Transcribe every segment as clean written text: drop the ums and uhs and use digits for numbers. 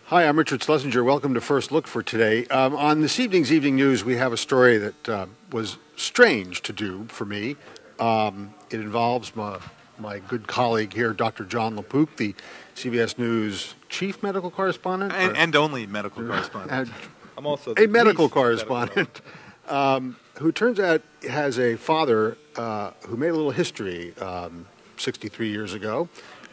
Hi, I'm Richard Schlesinger. Welcome to First Look for today. On this evening's Evening News, we have a story that was strange to do for me. It involves my good colleague here, Dr. Jon LaPook, the CBS News chief medical correspondent. And only medical correspondent. I'm also a medical correspondent who turns out has a father who made a little history 63 years ago,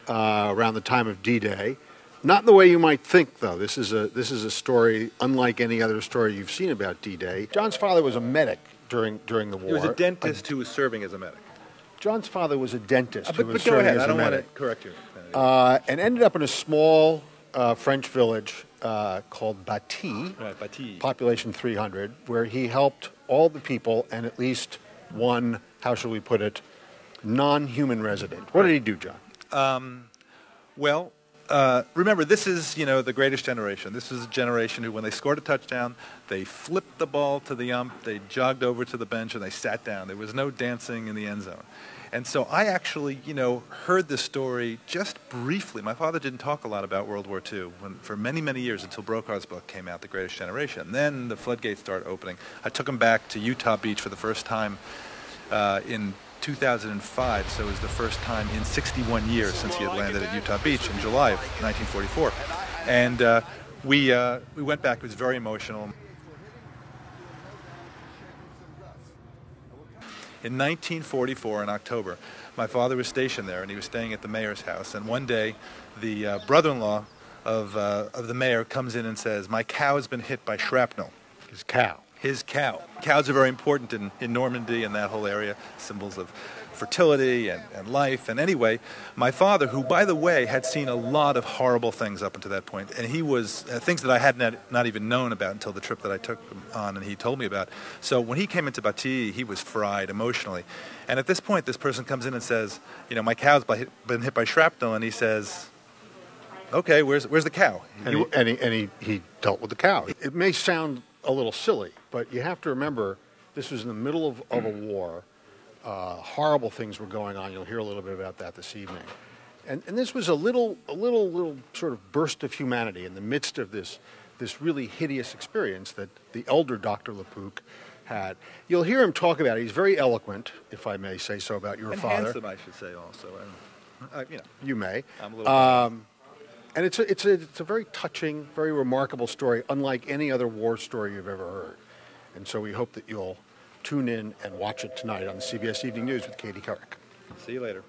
around the time of D-Day. Not in the way you might think, though. This is a story unlike any other story you've seen about D-Day. John's father was a medic during the war. He was a dentist who was serving as a medic. John's father was a dentist who was but serving go ahead. as a medic. I don't want to correct you. And ended up in a small French village called Bati, population 300, where he helped all the people and at least one, how shall we put it, non-human resident. What did he do, John? Remember, this is, the greatest generation. This is a generation who, when they scored a touchdown, they flipped the ball to the ump, they jogged over to the bench, and they sat down. There was no dancing in the end zone. And so I actually, heard this story just briefly. My father didn't talk a lot about World War II for many, many years until Brokaw's book came out, The Greatest Generation. Then the floodgates started opening. I took him back to Utah Beach for the first time in 2005, so it was the first time in 61 years since he had landed at Utah Beach in July of 1944. And we went back. It was very emotional. In 1944, in October, my father was stationed there, and he was staying at the mayor's house. And one day, the brother-in-law of the mayor comes in and says, "My cow has been hit by shrapnel." His cow. His cow. Cows are very important in Normandy and that whole area, symbols of fertility and life. And anyway, my father, who, by the way, had seen a lot of horrible things up until that point, and he was, things that I had not even known about until the trip that I took him on and he told me about. So when he came into Bati, he was fried emotionally. And at this point, this person comes in and says, my cow's been hit by shrapnel, and he says, "Okay, where's the cow?" And he dealt with the cow. It may sound a little silly, but you have to remember this was in the middle of a war. Horrible things were going on. You'll hear a little bit about that this evening. And this was a little sort of burst of humanity in the midst of this really hideous experience that the elder Dr. LaPook had. You'll hear him talk about it. He's very eloquent, if I may say so, about your father. And handsome, I should say, also. You may. I'm a little and it's a very touching, very remarkable story, unlike any other war story you've ever heard. And so we hope that you'll tune in and watch it tonight on the CBS Evening News with Katie Couric. See you later.